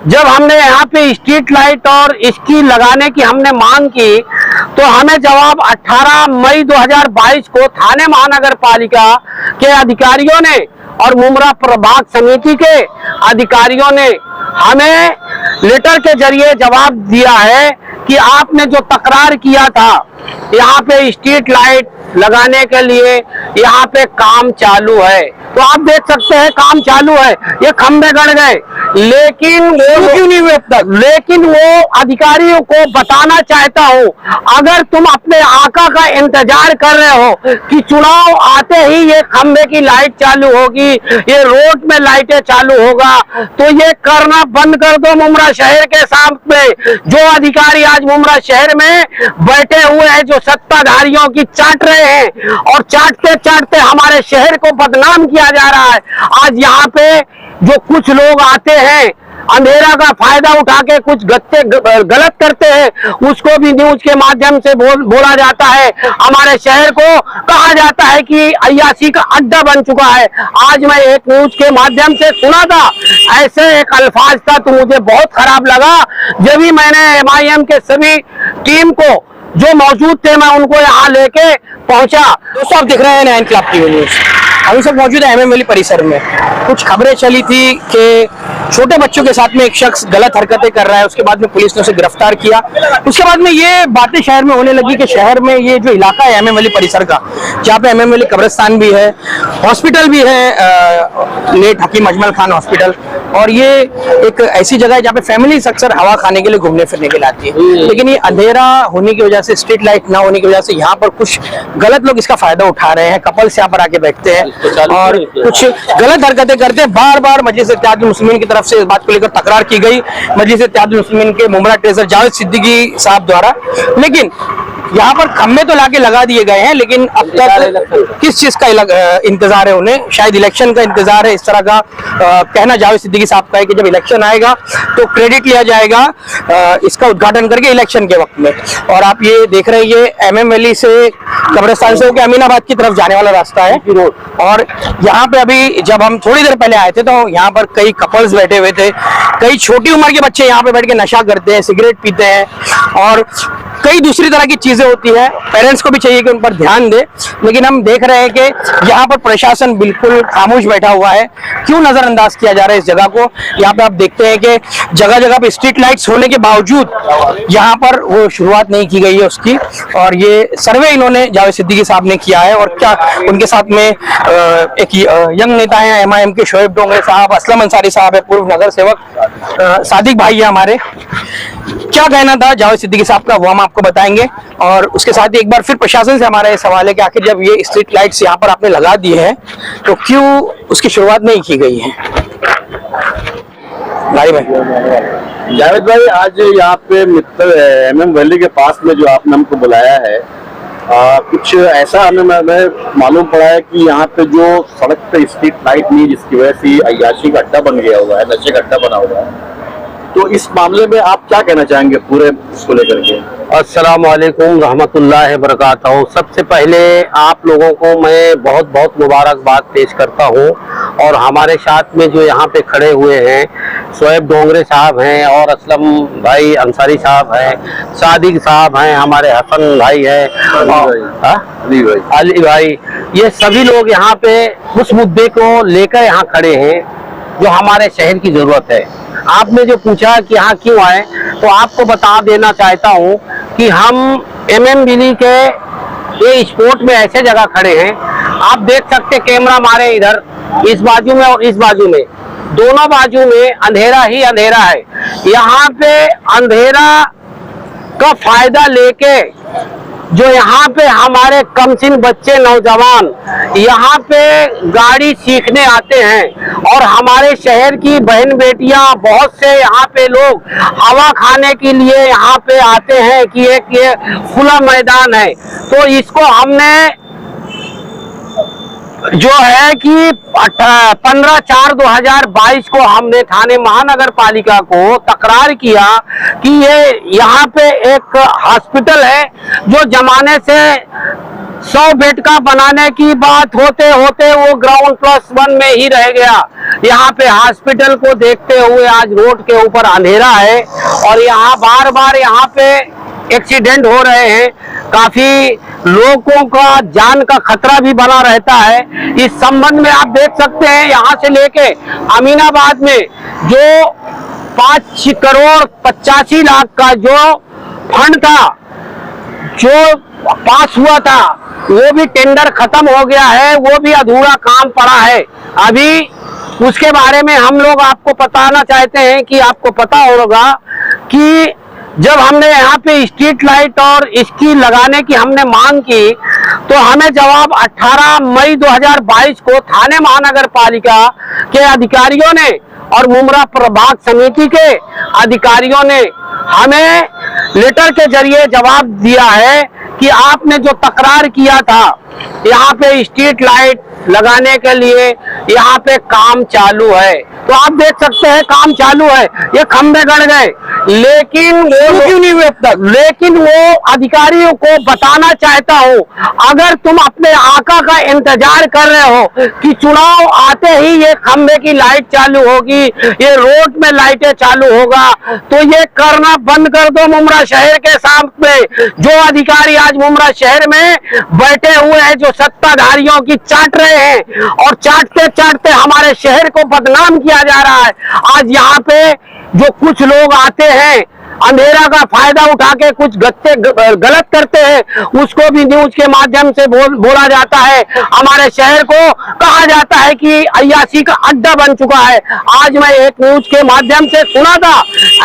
जब हमने यहाँ पे स्ट्रीट लाइट और इसकी लगाने की हमने मांग की तो हमें जवाब 18 मई 2022 को थाने महानगर पालिका के अधिकारियों ने और मुमरा प्रभाग समिति के अधिकारियों ने हमें लेटर के जरिए जवाब दिया है कि आपने जो तकरार किया था यहाँ पे स्ट्रीट लाइट लगाने के लिए यहाँ पे काम चालू है। तो आप देख सकते हैं काम चालू है, ये खंभे गड़ गए, लेकिन वो क्यों नहीं हुए अब तक? लेकिन वो अधिकारियों को बताना चाहता हूँ, अगर तुम अपने आका का इंतजार कर रहे हो कि चुनाव आते ही ये खंभे की लाइट चालू होगी, ये रोड में लाइटें चालू होगा, तो ये करना बंद कर दो। मुमरा शहर के सामने जो अधिकारी आज मुमरा शहर में बैठे हुए हैं, जो सत्ताधारियों की चाट रहे हैं और चाटते चाटते हमारे शहर को बदनाम किया जा रहा है। आज यहाँ पे जो कुछ लोग आते हैं अंधेरा का फायदा उठा के कुछ गलत करते हैं, उसको भी न्यूज के माध्यम से बोला जाता है। हमारे शहर को कहा जाता है कि अय्याशी का अड्डा बन चुका है। आज मैं एक न्यूज के माध्यम से सुना था, ऐसे एक अल्फाज था तो मुझे बहुत खराब लगा। जब भी मैंने MIM के सभी टीम को जो मौजूद थे मैं उनको यहाँ लेके पहुंचा। दोस्तों आप देख रहे हैं 9 क्लब टीवी न्यूज। हम सब मौजूद है MM वैली परिसर में। कुछ खबरें चली थी कि छोटे बच्चों के साथ में एक शख्स गलत हरकतें कर रहा है, उसके बाद में पुलिस ने उसे गिरफ्तार किया। उसके बाद में ये बातें शहर में होने लगी कि शहर में ये जो इलाका है MM वैली परिसर का, जहाँ पे MM वैली कब्रिस्तान भी है, हॉस्पिटल भी है, लेट हकीम अजमल खान हॉस्पिटल, और ये एक ऐसी जगह है जहाँ पे फैमिलीज अक्सर हवा खाने के लिए घूमने फिरने के लिए आती है। लेकिन ये अंधेरा होने की वजह से, स्ट्रीट लाइट ना होने की वजह से यहाँ पर कुछ गलत लोग इसका फायदा उठा रहे हैं। कपल्स यहाँ पर आके बैठते हैं और कुछ गलत हरकतें करते हैं। बार बार मजलिस इत्तेहादुल मुस्लिमीन की तरफ से इस बात को लेकर तकरार की गई, मजलिस इत्तेहादुल मुस्लिमीन के मुमरा ट्रेजर जावेद सिद्दीकी साहब द्वारा। लेकिन यहाँ पर खम्भे तो लाके लगा दिए गए हैं, लेकिन अब तक किस चीज का इंतजार है उन्हें? शायद इलेक्शन का इंतजार है। इस तरह का कहना जावेद सिद्दीकी साहब का है कि जब इलेक्शन आएगा तो क्रेडिट लिया जाएगा इसका उद्घाटन करके इलेक्शन के वक्त में। और आप ये देख रहे हैं, ये MM वैली से कब्रिस्तान से होकर अमीनाबाद की तरफ जाने वाला रास्ता है। और यहाँ पे अभी जब हम थोड़ी देर पहले आए थे तो यहाँ पर कई कपल्स बैठे हुए थे, कई छोटी उम्र के बच्चे यहाँ पे बैठ के नशा करते हैं, सिगरेट पीते हैं और कई दूसरी तरह की चीजें होती है। पेरेंट्स को भी चाहिए कि उन पर ध्यान दे, लेकिन हम देख रहे हैं कि यहाँ पर प्रशासन बिल्कुल खामोश बैठा हुआ है। क्यों नजरअंदाज किया जा रहा है इस जगह को? यहाँ पे आप देखते हैं कि जगह जगह पे स्ट्रीट लाइट्स होने के बावजूद यहाँ पर वो शुरुआत नहीं की गई है उसकी। और ये सर्वे इन्होंने जावेद सिद्दीकी साहब ने किया है। और क्या उनके साथ में एक यंग नेता है MIM के शोएब डोंगरे साहब, असलम अंसारी साहब है, पूर्व नगर सेवक सादिक भाई है हमारे। क्या कहना था जावेद सिद्दीकी साहब का वो हम आपको बताएंगे। और उसके साथ ही एक बार फिर प्रशासन से हमारा ये सवाल है कि आखिर जब ये स्ट्रीट लाइट्स यहाँ पर आपने लगा दी है तो क्यों उसकी शुरुआत नहीं की गई है? भाई जावेद भाई, आज यहाँ पे मित्तर MM वैली के पास में जो आपने हमको बुलाया है, कुछ ऐसा हमें मालूम पड़ा है कि यहाँ पे जो सड़क पे स्ट्रीट लाइट नहीं, जिसकी वजह से अय्याशी का अड्डा बन गया हुआ है, नशे का अड्डा बना हुआ है। तो इस मामले में आप क्या कहना चाहेंगे पूरे इसको लेकर के? अस्सलाम वालेकुम रहमतुल्लाहि बरकातहू। सबसे पहले आप लोगों को मैं बहुत बहुत मुबारकबाद पेश करता हूँ। और हमारे साथ में जो यहाँ पे खड़े हुए हैं, शोएब डोंगरे साहब हैं और असलम भाई अंसारी साहब हैं, सादिक साहब हैं, हमारे हसन भाई हैं, अली भाई, ये सभी लोग यहाँ पे उस मुद्दे को लेकर यहाँ खड़े हैं जो हमारे शहर की जरूरत है। आपने जो पूछा कि यहाँ क्यों आए, तो आपको बता देना चाहता हूँ कि हम MM वैली के ये स्पॉट में ऐसे जगह खड़े हैं, आप देख सकते कैमरा मारे इधर, इस बाजू में और इस बाजू में, दोनों बाजू में अंधेरा ही अंधेरा है। यहाँ पे अंधेरा का फायदा लेके जो यहाँ पे हमारे कमसिन बच्चे नौजवान यहाँ पे गाड़ी सीखने आते हैं और हमारे शहर की बहन बेटियां बहुत से यहाँ पे लोग हवा खाने के लिए यहाँ पे आते हैं कि एक ये खुला मैदान है। तो इसको हमने जो है कि 15/4/2022 को हमने थाने महानगर पालिका को तकरार किया कि ये यहाँ पे एक हॉस्पिटल है जो जमाने से 100 बेड का बनाने की बात होते होते वो ग्राउंड +1 में ही रह गया। यहाँ पे हॉस्पिटल को देखते हुए आज रोड के ऊपर अंधेरा है और यहाँ बार बार यहाँ पे एक्सीडेंट हो रहे हैं। काफी लोगों का जान का खतरा भी बना रहता है। इस संबंध में आप देख सकते हैं यहाँ से लेके अमीनाबाद में जो 5 करोड़ 85 लाख का जो फंड था, जो पास हुआ था, वो भी टेंडर खत्म हो गया है, वो भी अधूरा काम पड़ा है। अभी उसके बारे में हम लोग आपको बताना चाहते हैं कि आपको पता होगा कि जब हमने यहाँ पे स्ट्रीट लाइट और इसकी लगाने की हमने मांग की तो हमें जवाब 18 मई 2022 को थाने महानगर पालिका के अधिकारियों ने और मुमरा प्रभाग समिति के अधिकारियों ने हमें लेटर के जरिए जवाब दिया है कि आपने जो तकरार किया था यहाँ पे स्ट्रीट लाइट लगाने के लिए यहाँ पे काम चालू है। तो आप देख सकते हैं काम चालू है, ये खंभे गड़ गए, लेकिन वो क्यों नहीं हुए अब तक? लेकिन वो अधिकारियों को बताना चाहता हूँ, अगर तुम अपने आका का इंतजार कर रहे हो कि चुनाव आते ही ये खंभे की लाइट चालू होगी, ये रोड में लाइटें चालू होगा, तो ये करना बंद कर दो। मुमरा शहर के सामने जो अधिकारी आज मुमरा शहर में बैठे हुए हैं, जो सत्ताधारियों की चाट रहे हैं और चाटते चाटते हमारे शहर को बदनाम किया जा रहा है। आज यहाँ पे जो कुछ लोग आते हैं, अंधेरा का फायदा उठा के कुछ गलत करते हैं, उसको भी न्यूज के माध्यम से बोला जाता है। हमारे शहर को कहा जाता है कि अय्याशी का अड्डा बन चुका है। आज मैं एक न्यूज के माध्यम से सुना था,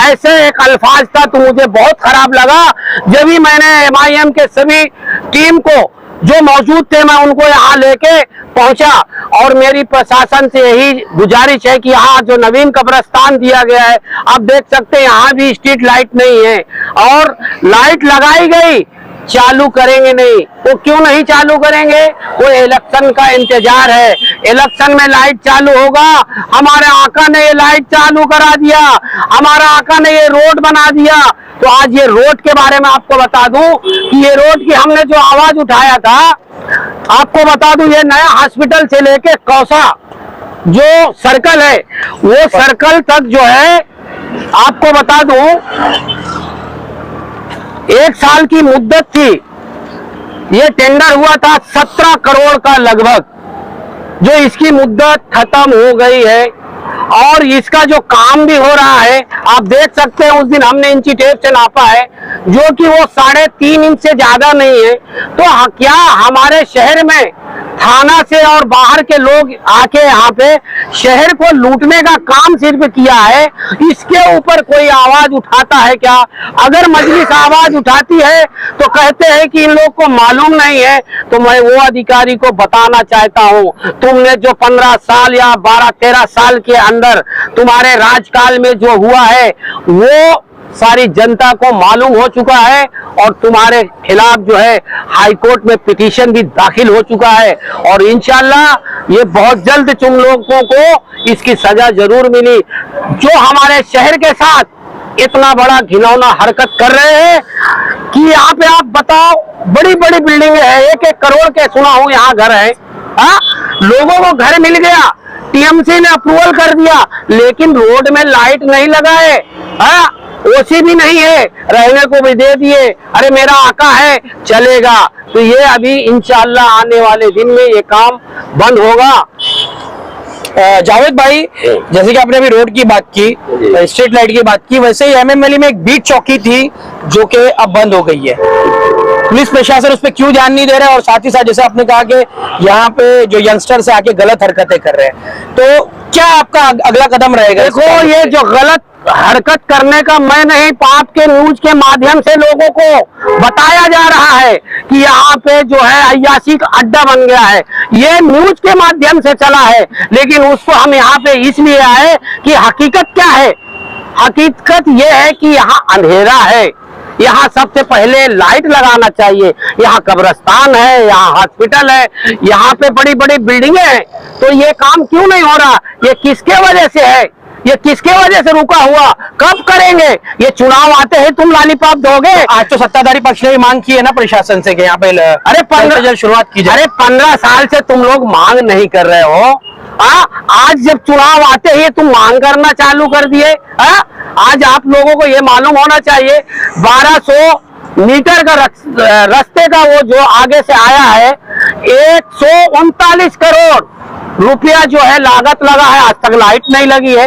ऐसे एक अल्फाज था तो मुझे बहुत खराब लगा। जब भी मैंने MIM के सभी टीम को जो मौजूद थे मैं उनको यहाँ लेके पहुंचा और मेरी प्रशासन से यही गुजारिश है कि यहाँ जो नवीन कब्रिस्तान दिया गया है, आप देख सकते हैं यहाँ भी स्ट्रीट लाइट नहीं है और लाइट लगाई गई, चालू करेंगे नहीं। तो क्यों नहीं चालू करेंगे? वो इलेक्शन का इंतजार है, इलेक्शन में लाइट चालू होगा। हमारे आका ने ये लाइट चालू करा दिया, हमारा आका ने ये रोड बना दिया। तो आज ये रोड के बारे में आपको बता दूं कि ये रोड की हमने जो आवाज उठाया था, आपको बता दूं ये नया हॉस्पिटल से लेके कौसा जो सर्कल है, वो सर्कल तक जो है आपको बता दूं 1 साल की मुद्दत थी। ये टेंडर हुआ था 17 करोड़ का लगभग, जो इसकी मुद्दत खत्म हो गई है और इसका जो काम भी हो रहा है आप देख सकते हैं। उस दिन हमने इंची टेप से नापा है जो कि वो 3.5 इंच से ज्यादा नहीं है। तो क्या हमारे शहर में थाना से और बाहर के लोग आके यहाँ पे शहर को लूटने का काम सिर्फ किया है? इसके ऊपर कोई आवाज उठाता है क्या? अगर मजलिस आवाज उठाती है तो कहते हैं कि इन लोग को मालूम नहीं है। तो मैं वो अधिकारी को बताना चाहता हूँ, तुमने जो 15 साल या 12-13 साल के अंदर तुम्हारे राजकाल में जो हुआ है वो सारी जनता को मालूम हो चुका है और तुम्हारे खिलाफ जो है हाई कोर्ट में पिटीशन भी दाखिल हो चुका है और इंशाल्लाह ये बहुत जल्द तुम लोगों को इसकी सजा जरूर मिली। जो हमारे शहर के साथ इतना बड़ा घिनौना हरकत कर रहे हैं कि यहाँ पे आप बताओ, बड़ी बड़ी बिल्डिंग है, 1-1 करोड़ के सुना हूँ यहाँ घर है। लोगों को घर मिल गया, TMC ने अप्रूवल कर दिया, लेकिन रोड में लाइट नहीं लगाए, ओसी भी नहीं है, रहने को भी दे दिए। अरे मेरा आका है, चलेगा। तो ये अभी इंशाल्लाह आने वाले दिन में ये काम बंद होगा। जावेद भाई, जैसे कि आपने अभी रोड की बात की, स्ट्रीट लाइट की बात की, वैसे ही MM में एक बीट चौकी थी जो कि अब बंद हो गई है। पुलिस प्रशासन उस पर क्यों ध्यान नहीं दे रहा है? और साथ ही साथ जैसे आपने कहा कि यहाँ पे जो यंगस्टर्स आके गलत हरकतें कर रहे हैं, तो क्या आपका अगला कदम रहेगा? देखो, ये जो गलत हरकत करने का मैं नहीं, आपके न्यूज के माध्यम से लोगों को बताया जा रहा है कि यहाँ पे जो है अय्याशी का अड्डा बन गया है। ये न्यूज के माध्यम से चला है, लेकिन उसको हम यहाँ पे इसलिए आए कि हकीकत क्या है। हकीकत ये है कि यहाँ अंधेरा है, यहाँ सबसे पहले लाइट लगाना चाहिए। यहाँ कब्रिस्तान है, यहाँ हॉस्पिटल है, यहाँ पे बड़ी बड़ी बिल्डिंगें हैं, तो ये काम क्यों नहीं हो रहा? ये किसके वजह से है? ये किसके वजह से रुका हुआ, कब करेंगे? ये चुनाव आते ही तुम लॉलीपॉप दोगे? आज तो सत्ताधारी पक्ष ने भी मांग की है ना प्रशासन से कि यहाँ पे अरे 15 शुरुआत की जाए। अरे 15 साल से तुम लोग मांग नहीं कर रहे हो। आज जब चुनाव आते ही तुम मांग करना चालू कर दिए। आज आप लोगों को ये मालूम होना चाहिए 1200 मीटर का रास्ते का वो जो आगे से आया है 139 करोड़ रुपया जो है लागत लगा है, आज तक लाइट नहीं लगी है।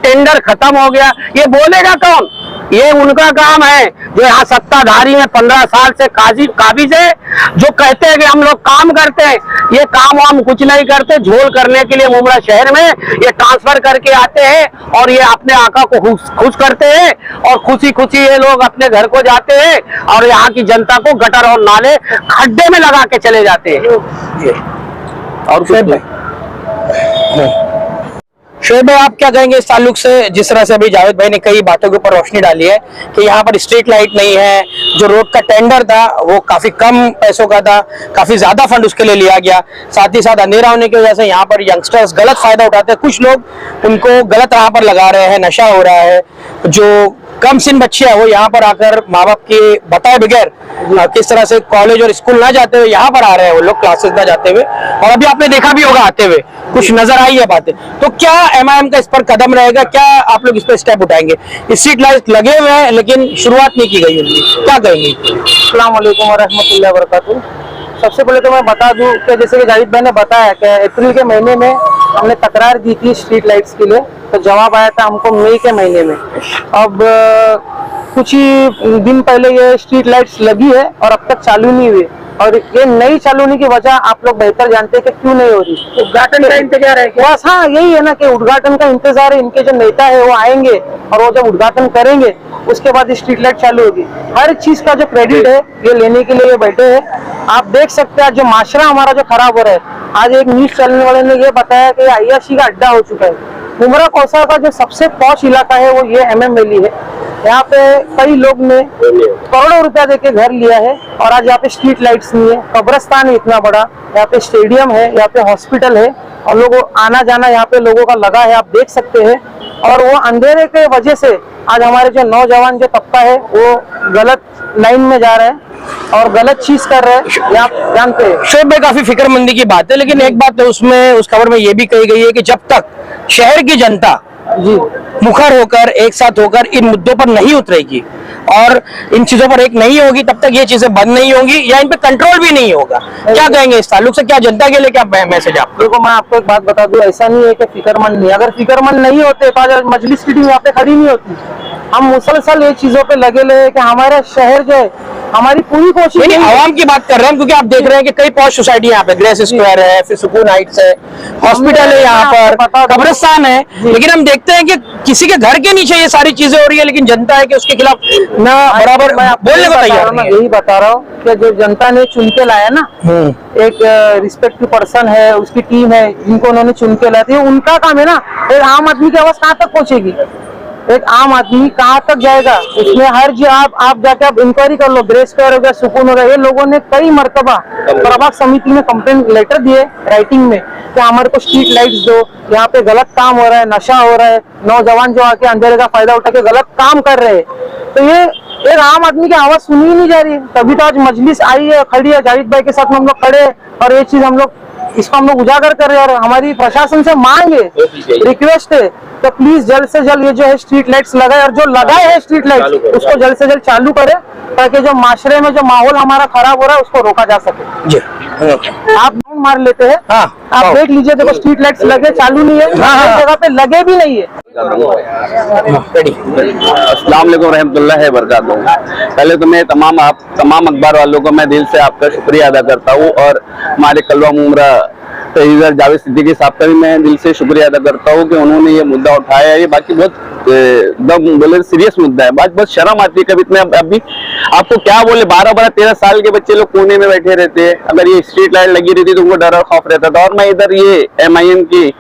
टेंडर खत्म हो गया, ये बोलेगा कौन? ये उनका काम है जो यहाँ सत्ताधारी में 15 साल से काबिज है, जो कहते हैं कि हम लोग काम करते हैं। ये काम हम कुछ नहीं करते, झोल करने के लिए मुमरा शहर में ये ट्रांसफर करके आते हैं और ये अपने आका को खुश करते हैं और खुशी खुशी ये लोग अपने घर को जाते हैं और यहाँ की जनता को गटर और नाले खड्डे में लगा के चले जाते हैं। और शोएब भाई, आप क्या कहेंगे इस ताल्लुक से? जिस तरह से अभी जावेद भाई ने कई बातों के ऊपर रोशनी डाली है कि यहाँ पर स्ट्रीट लाइट नहीं है, जो रोड का टेंडर था वो काफी कम पैसों का था, काफी ज्यादा फंड उसके लिए लिया गया, साथ ही साथ अंधेरा होने की वजह से यहाँ पर यंगस्टर्स गलत फायदा उठाते हैं, कुछ लोग उनको गलत राह पर लगा रहे हैं, नशा हो रहा है, जो कम सिन बच्चे हैं वो यहाँ पर आकर माँ बाप के बताए बगैर किस तरह से कॉलेज और स्कूल ना जाते हुए यहाँ पर आ रहे हैं वो लोग, क्लासेस ना जाते हुए। और अभी आपने देखा भी होगा आते हुए कुछ नजर आई है बातें। तो क्या एमआईएम का इस पर कदम रहेगा? क्या आप लोग इस पर स्टेप उठाएंगे? स्ट्रीट लाइट लगे हुए हैं लेकिन शुरुआत नहीं की गई उनकी, क्या कहेंगे? अस्सलाम वालेकुम व रहमतुल्लाहि व बरकातुहू। सबसे पहले तो मैं बता दूं कि जैसे कि जाहिद भाई ने बताया कि अप्रैल के महीने में हमने तकरार दी थी स्ट्रीट लाइट्स के लिए, तो जवाब आया था हमको मई के महीने में। अब कुछ ही दिन पहले ये स्ट्रीट लाइट्स लगी है और अब तक चालू नहीं हुई, और ये नहीं चालू होने की वजह आप लोग बेहतर जानते हैं कि क्यों नहीं हो रही। उद्घाटन का इंतजार है क्या? बस हाँ, यही है ना कि उद्घाटन का इंतजार है, इनके जो नेता है वो आएंगे और वो जब उद्घाटन करेंगे उसके बाद स्ट्रीट लाइट चालू होगी। हर चीज का जो क्रेडिट है ये लेने के लिए ये बैठे हैं। आप देख सकते हैं जो माशरा हमारा जो खराब हो रहा है, आज एक न्यूज चैनल वाले ने ये बताया कि अय्याशी का अड्डा हो चुका है। मुमरा कौसा का जो सबसे पॉश इलाका है वो ये MM वैली है। यहाँ पे कई लोग ने करोड़ों रुपया देके घर लिया है और आज यहाँ पे स्ट्रीट लाइट्स नहीं है, कब्रिस्तान है इतना बड़ा, यहाँ पे स्टेडियम है, यहाँ पे हॉस्पिटल है और लोगों आना जाना यहाँ पे लोगों का लगा है, आप देख सकते हैं। और वो अंधेरे के वजह से आज हमारे जो नौजवान जो तबका है वो गलत लाइन में जा रहा है और गलत चीज कर रहे हैं, ये आप जानते हैं। शोएब भाई, काफी फिक्रमंदी की बात है, लेकिन एक बात तो उसमें उस खबर में ये भी कही गई है कि जब तक शहर की जनता जी मुखर होकर एक साथ होकर इन मुद्दों पर नहीं उतरेगी और इन चीजों पर एक नहीं होगी तब तक ये चीजें बंद नहीं होंगी या इन पे कंट्रोल भी नहीं होगा। क्या कहेंगे इस ताल्लुक से? क्या जनता के लिए क्या मैसेज आपको? देखो, मैं आपको एक बात बता दूं, ऐसा नहीं है कि फिक्रमंद नहीं, अगर फिक्रमंद नहीं होते तो आज मजलिस मीटिंग यहाँ पे खड़ी नहीं होती। हम मुसलसल ये चीजों पे लगे ले कि हमारा शहर जो है, हमारी पूरी कोशिश नहीं, आवाम की बात कर रहे हैं, क्योंकि आप देख रहे हैं कि कई पॉश सोसाइटी यहाँ पे, ग्रेस स्क्वायर है, फिर सुकून हाइट्स है, हॉस्पिटल है, यहाँ पर कब्रिस्तान है, लेकिन हम देखते हैं कि किसी के घर के नीचे ये सारी चीजें हो रही है, लेकिन जनता है कि उसके खिलाफ ना बराबर बोलने को तैयार नहीं है। यही बता रहा हूँ कि जो जनता ने चुन के लाया ना, एक रिस्पेक्टिव पर्सन है, उसकी टीम है जिनको उन्होंने चुन के लाया, उनका काम है ना। एक आम आदमी की आवाज कहाँ तक पहुंचेगी? एक आम आदमी कहाँ तक जाएगा? उसमें हर जी आप जाके आप इंक्वायरी कर लो, ग्रेस स्क्वायर हो गया, सुकून हो गया, ये लोगों ने कई मरतबा प्रभाग समिति में कंप्लेंट लेटर दिए राइटिंग में कि हमारे को स्ट्रीट लाइट्स दो, यहाँ पे गलत काम हो रहा है, नशा हो रहा है, नौजवान जो आके अंधेरे का फायदा उठा के गलत काम कर रहे हैं। तो ये एक आम आदमी की आवाज सुनी ही नहीं जा रही है। तभी तो आज मजलिस आई है, खड़ी है, जावेद भाई के साथ में हम लोग खड़े हैं और ये चीज हम लोग इसको हम लोग उजागर कर रहे हैं और हमारी प्रशासन से मांग है, रिक्वेस्ट है, तो प्लीज जल्द से जल्द ये जो है स्ट्रीट लाइट्स लगाए और जो लगाए है स्ट्रीट लाइट्स उसको जल्द से जल्द चालू करे, ताकि जो माशरे में जो माहौल हमारा खराब हो रहा है उसको रोका जा सके। जी आप मार लेते हैं, आप देख लीजिए, देखो स्ट्रीट लाइट्स लगे, चालू नहीं है, हर जगह पे लगे भी नहीं है। अस्सलाम वालेकुम रहमतुल्लाहि व बरकातहू। पहले तो मैं तमाम अखबार वालों को मैं दिल से आपका शुक्रिया अदा करता हूँ और हमारे कलवा मुमरा तहसीलदार जावेद सिद्दीकी साहब का भी मैं दिल से शुक्रिया अदा करता हूँ कि उन्होंने ये मुद्दा उठाया है। ये बाकी बहुत एकदम बोले सीरियस मुद्दा है, बहुत शर्म आती है कभी इतने। अभी आपको क्या बोले, 12-13 साल के बच्चे लोग कोने में बैठे रहते हैं। अगर ये स्ट्रीट लाइट लगी रहती तो उनको डर और खौफ रहता था। और मैं इधर ये MIM की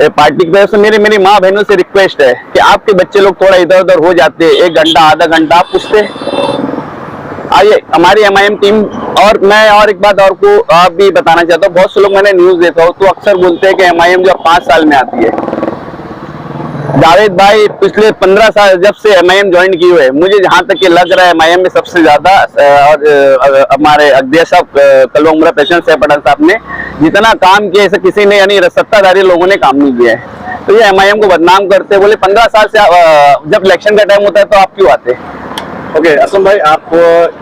पार्टी की तरफ से मेरी माँ बहनों से रिक्वेस्ट है कि आपके बच्चे लोग थोड़ा इधर उधर हो जाते हैं, 1 घंटा आधा घंटा आप पूछते आइए हमारी MIM टीम। और मैं और एक बात और को आप भी बताना चाहता हूँ, बहुत से लोग मैंने न्यूज देखा हो तो अक्सर बोलते हैं कि MIM जो 5 साल में आती है, जावेद भाई पिछले 15 साल जब से एमआईएम ज्वाइन की हुए, मुझे जहां तक कि लग रहा है एमआईएम में सबसे ज्यादा और हमारे अध्यक्ष साहब कलवा उमरा प्रेसिडेंट साहब पटेल साहब ने जितना काम किया ऐसा किसी ने यानी सत्ताधारी लोगों ने काम नहीं किया है। तो ये एमआईएम को बदनाम करते बोले 15 साल से जब इलेक्शन का टाइम होता है तो आप क्यों आते? ओके असलम भाई, आप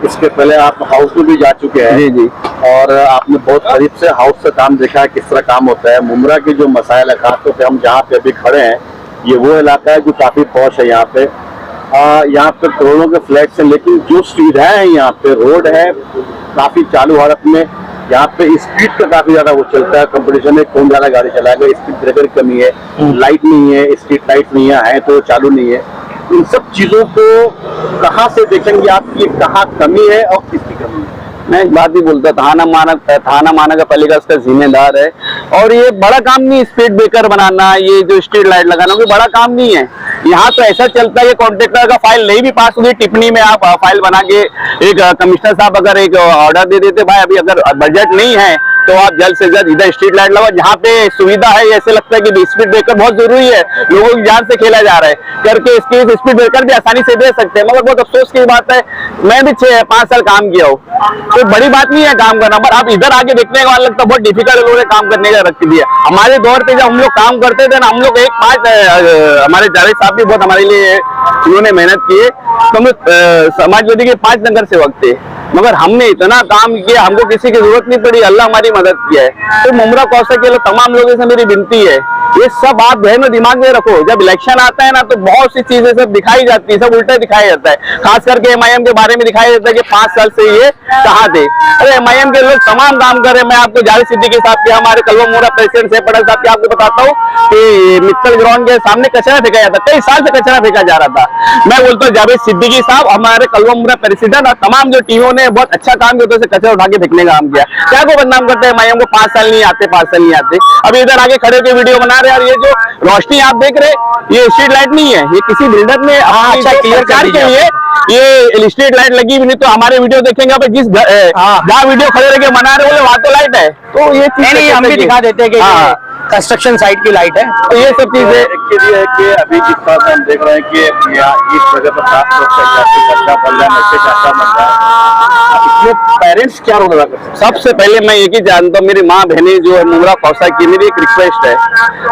इसके पहले आप हाउस में भी जा चुके हैं। जी जी। और आपने बहुत करीब से हाउस से काम देखा है, किस तरह काम होता है। मुमरा के जो मसाइल है, खासतौर पे हम जहाँ पे अभी खड़े हैं, ये वो इलाका है जो काफी पॉश है। यहाँ पे करोड़ों के फ्लैट्स हैं, लेकिन जो सुविधाएं हैं यहाँ पे, रोड है काफी चालू हालत में। यहाँ पे स्पीड का काफी ज्यादा वो चलता है, कंपटीशन है कौन ज्यादा गाड़ी चलाएगा। स्पीड ब्रेकर की कमी है, लाइट नहीं है, स्ट्रीट लाइट नहीं है तो चालू नहीं है। इन सब चीजों को कहाँ से देखेंगे आप कि कहाँ कमी है और किसकी कमी है? मैं एक बात ही बोलता, थाना महानगर पालिका उसका जिम्मेदार है। और ये बड़ा काम नहीं स्पीड ब्रेकर बनाना, ये जो स्ट्रीट लाइट लगाना, कोई बड़ा काम नहीं है। यहाँ तो ऐसा चलता है कि कॉन्ट्रेक्टर का फाइल नहीं भी पास हुई, टिप्पणी में आप फाइल बना के एक कमिश्नर साहब अगर एक ऑर्डर दे देते, भाई अभी अगर बजट नहीं है तो आप जल्द से जल्द इधर स्ट्रीट लाइट लगाओ, जहाँ पे सुविधा है। ऐसे लगता है कि स्पीड ब्रेकर बहुत जरूरी है, लोगों की जान से खेला जा रहा है करके इसके स्पीड ब्रेकर भी आसानी से दे सकते हैं। मगर बहुत अफसोस की बात है, मैं भी 5 साल काम किया हूँ, कोई बड़ी बात नहीं है काम करना, पर आप इधर आके देखने का लगता है बहुत डिफिकल्ट लोगों ने काम करने का रख दिया। हमारे दौर पे जब हम लोग काम करते थे ना, हम लोग हमारे जावेद साहब भी बहुत हमारे लिए उन्होंने मेहनत की है, तो हम समाजवादी के 5 नगर सेवक थे, मगर हमने इतना काम किया, हमको किसी की जरूरत नहीं पड़ी, अल्लाह हमारी मदद किया है। तो मुमरा कौसा के लोग तमाम लोगों से मेरी विनती है, ये सब आप ध्यान में दिमाग में रखो। जब इलेक्शन आता है ना तो बहुत सी चीजें सब दिखाई जाती है, सब उल्टा दिखाया जाता है। खास करके एमआईएम के बारे में दिखाया जाता है कि 5 साल से ये कहाँ थे। अरे एमआईएम के लोग तमाम काम कर रहे हैं। मैं आपको जावेद सिद्दीकी साहब के, हमारे कलवा उमरा प्रेसिडेंट साहब पटेल साहब के आपको बताता हूँ कि मित्तल ग्राउंड के सामने कचरा फेंका जाता, कई साल से कचरा फेंका जा रहा था। मैं बोलता हूँ जावेद सिद्दीकी साहब, हमारे कलवा उमरा प्रेसिडेंट और तमाम जो टीमों ने बहुत अच्छा काम किया, तो कचरा उठा के फेंकने का काम किया। क्या को बदनाम करते हैं एमआईएम को, 5 साल नहीं आते, 5 साल नहीं आते। अब इधर आगे खड़े होकर वीडियो बना रहे हैं, और ये जो रोशनी आप देख रहे, ये स्ट्रीट लाइट नहीं है, ये किसी बिल्डर ने अच्छा क्लियर कर के लिए ये स्ट्रीट लाइट लगी भी नहीं। तो हमारे वीडियो देखेंगे आप, जिस जहाँ वीडियो खड़े रह के बना रहे बोले वहां तो लाइट है, तो ये चीज हम भी दिखा देते हैं कि कंस्ट्रक्शन साइट की लाइट है। तो ये सब चीजें एक चीज है कि अभी जिस तरह से हम देख रहे हैं कि यहाँ इस जगह पर खास तौर से चर्चा बन रहा है, चर्चा बन रहा है, इसमें पेरेंट्स क्या रोल अदा करते हैं? सबसे पहले मैं एक ही जानता हूँ, मेरी माँ बहनें जो है मुमरा कौसा की, मेरी एक रिक्वेस्ट है,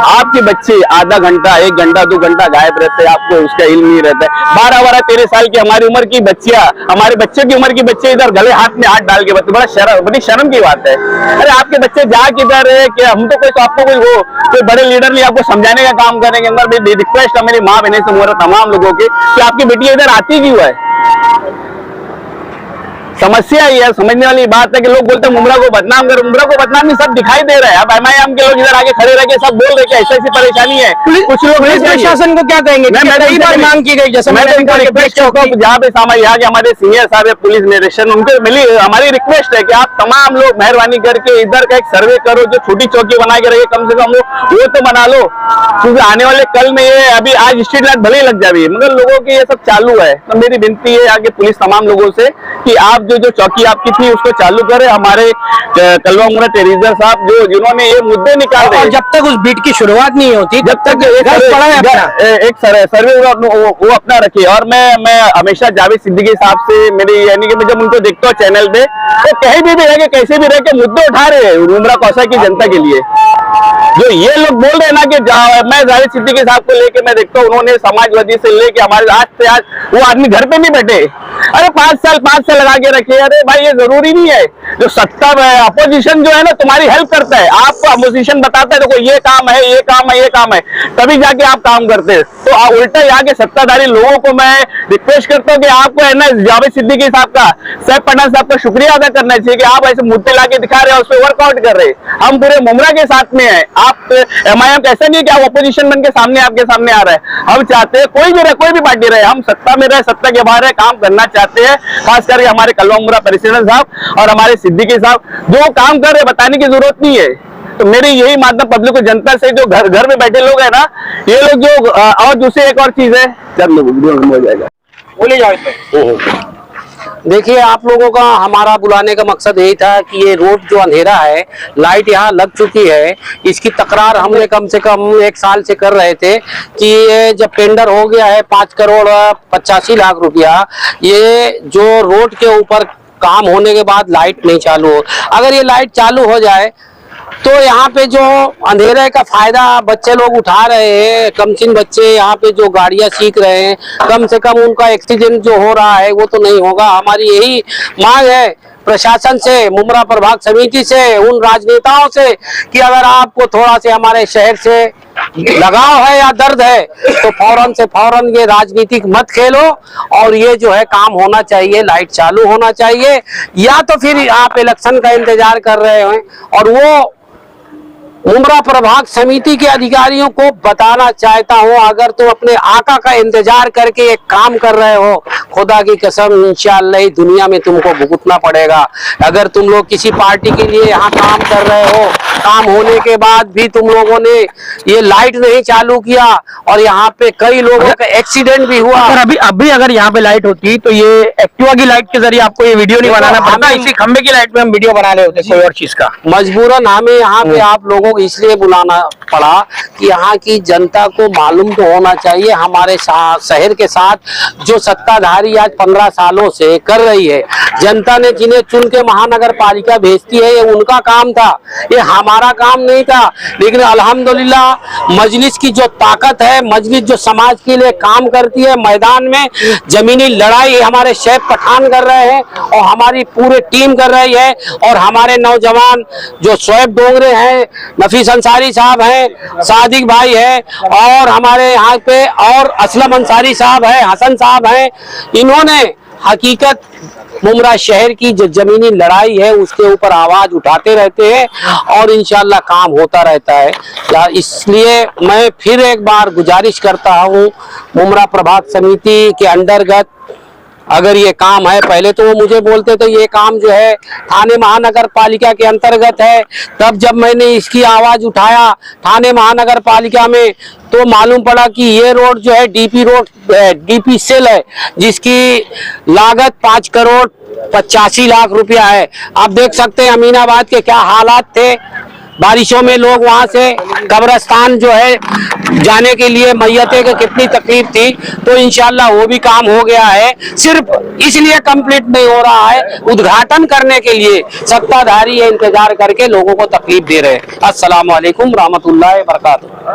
आपके बच्चे आधा घंटा 1 घंटा 2 घंटा गायब रहते हैं, आपको उसका इल्म नहीं रहता है। 12-12 13 साल की हमारी उम्र की बच्चियां, हमारे बच्चे की उम्र की बच्चे इधर गले हाथ में हाथ डाल के बच्चे, बड़ी शर्म की बात है। अरे आपके बच्चे जा किधर है कि हम तो कोई, तो आपको कोई बड़े लीडर नहीं आपको समझाने का काम करेंगे। मगर मेरी रिक्वेस्ट है मेरी माँ बहनें से, मुमरा तमाम लोगों की, कि आपकी बेटी इधर आती क्यों है। समस्या ही है, समझने वाली बात है कि लोग बोलते हैं मुमरा को बदनाम कर, मुमरा को बदनाम नहीं, सब दिखाई दे रहा है। अब एमआईएम के लोग इधर आगे खड़े रह के सब बोल रहे हैं ऐसी परेशानी है। कुछ लोग पुलिस प्रशासन को क्या कहेंगे? कई बार मांग की गई, जैसे मैंने रिक्वेस्ट जहाँ पे यहाँ के हमारे सीनियर साहब है पुलिस निरीक्षण, उनके मिली हमारी रिक्वेस्ट है कि आप तमाम लोग मेहरबानी करके इधर का एक सर्वे करो, जो छोटी चौकी बना के रखे कम से कम वो तो बना लो, क्योंकि आने वाले कल में ये अभी आज स्ट्रीट लाइट भले ही लग जाए, मगर लोगों की ये सब चालू है। तो मेरी विनती है आगे पुलिस तमाम लोगों से कि आप जो चौकी आपकी थी उसको चालू करें। हमारे कलवा उमरा टेरिजर साहब जिन्होंने ये मुद्दे निकाले, और जब तक उस बीट की शुरुआत नहीं होती जब तक एक सर्वे वो अपना रखिए। और मैं हमेशा जावेद सिद्दीकी साहब से मेरी, यानी कि मैं जब उनको देखता हूँ चैनल पे, तो कहीं भी रह के कैसे भी रह के मुद्दे उठा रहे हैं उमरा कौसा की जनता के लिए। जो ये लोग बोल रहे हैं ना कि मैं जावेद सिद्दीकी साहब को लेके मैं देखता हूँ, उन्होंने समाजवादी से लेके हमारे आज से आज वो आदमी घर पे नहीं बैठे। अरे 5 साल लगा के रखे। अरे भाई ये जरूरी नहीं है, जो सत्ता में अपोजिशन जो है ना तुम्हारी हेल्प करता है, आपको अपोजिशन बताता है देखो ये काम है, ये काम है, ये काम है, तभी जाके आप काम करते हैं। तो उल्टा यहाँ के सत्ताधारी लोगों को मैं रिक्वेस्ट करता हूँ कि आपको है ना जावेद सिद्दीकी साहब का, सैफ पठान साहब का शुक्रिया अदा करना चाहिए कि आप ऐसे मुद्दे लाके दिखा रहे हैं, उस पर वर्कआउट कर रहे हैं। हम पूरे मुमरा के साथ में है। आप एमआईएम ऐसा नहीं कि आप अपोजिशन बन के सामने आपके सामने आ रहा है। हम चाहते हैं कोई भी रहे, कोई भी पार्टी रहे, हम सत्ता में रहे, सत्ता के बाहर है, काम करना चाहते हैं। खास करके हमारे कलवा उमरा प्रेसिडेंट साहब और हमारे सिद्दीकी साहब जो काम कर रहे बताने की जरूरत नहीं है। तो मेरी यही माध्यम पब्लिक को, जनता से, जो घर में बैठे लोग है ना, ये लोग जो और दूसरी एक और चीज है, चल लो वीडियो हो जाएगा, बोले जाओ। देखिए, आप लोगों का हमारा बुलाने का मकसद यही था कि ये रोड जो अंधेरा है, लाइट यहाँ लग चुकी है, इसकी तकरार हमने कम से कम 1 साल से कर रहे थे कि ये जब टेंडर हो गया है 5 करोड़ 85 लाख रुपया, ये जो रोड के ऊपर काम होने के बाद लाइट नहीं चालू हो, अगर ये लाइट चालू हो जाए तो यहाँ पे जो अंधेरे का फायदा बच्चे लोग उठा रहे हैं, कमसिन बच्चे यहाँ पे जो गाड़ियां सीख रहे हैं, कम से कम उनका एक्सीडेंट जो हो रहा है वो तो नहीं होगा। हमारी यही मांग है प्रशासन से, मुमरा प्रभाग समिति से, उन राजनेताओं से कि अगर आपको थोड़ा से हमारे शहर से लगाव है या दर्द है तो फौरन से फौरन ये राजनीतिक मत खेलो और ये जो है काम होना चाहिए, लाइट चालू होना चाहिए, या तो फिर आप इलेक्शन का इंतजार कर रहे हैं और वो मुमरा प्रभाग समिति के अधिकारियों को बताना चाहता हूं, अगर तुम अपने आका का इंतजार करके एक काम कर रहे हो, खुदा की कसम इंशाअल्लाह दुनिया में तुमको भुगतना पड़ेगा। अगर तुम लोग किसी पार्टी के लिए यहाँ काम कर रहे हो, काम होने के बाद भी तुम लोगों ने ये लाइट नहीं चालू किया और यहाँ पे कई लोगों का एक्सीडेंट भी हुआ। अभी अगर यहाँ पे लाइट होती तो ये एक्टिवा की लाइट के जरिए आपको ये वीडियो नहीं बनाना पड़ता, इसी खंबे की लाइट में हम वीडियो बना रहे होते कोई और चीज का। मजबूरन हमें यहाँ पे आप लोगों को इसलिए बुलाना पड़ा कि यहाँ की जनता को मालूम तो होना चाहिए हमारे शहर के साथ जो सत्ताधारी आज 15 सालों से कर रही है, जनता ने जिन्हें चुन के महानगर पालिका भेजती है, ये उनका काम था, ये हमारा काम नहीं था। लेकिन अल्हम्दुलिल्लाह मजलिस की जो ताकत है, मजलिस जो समाज के लिए काम करती है, मैदान में जमीनी लड़ाई हमारे शेख पठान कर रहे हैं और हमारी पूरी टीम कर रही है, और हमारे नौजवान जो शोएब डोंगरे हैं, नफीस अंसारी साहब हैं, सादिक भाई है, और हमारे यहाँ पे और असलम अंसारी साहब है, हसन साहब हैं, इन्होंने हकीकत मुमरा शहर की जो जमीनी लड़ाई है उसके ऊपर आवाज उठाते रहते हैं और इंशाल्लाह काम होता रहता है। इसलिए मैं फिर एक बार गुजारिश करता हूँ मुमरा प्रभाग समिति के अंतर्गत अगर ये काम है, पहले तो वो मुझे बोलते थे ये काम जो है थाने महानगर पालिका के अंतर्गत है, तब जब मैंने इसकी आवाज उठाया थाने महानगर पालिका में तो मालूम पड़ा कि ये रोड जो है डीपी सेल है जिसकी लागत 5 करोड़ 85 लाख रुपया है। आप देख सकते हैं अमीनाबाद के क्या हालात थे, बारिशों में लोग वहां से कब्रिस्तान जो है जाने के लिए मैयतें की कितनी तकलीफ थी, तो इंशाल्लाह वो भी काम हो गया है। सिर्फ इसलिए कंप्लीट नहीं हो रहा है, उद्घाटन करने के लिए सत्ताधारी इंतजार करके लोगों को तकलीफ दे रहे हैं। अस्सलाम वालेकुम रहमतुल्लाहि व बरकातुहू।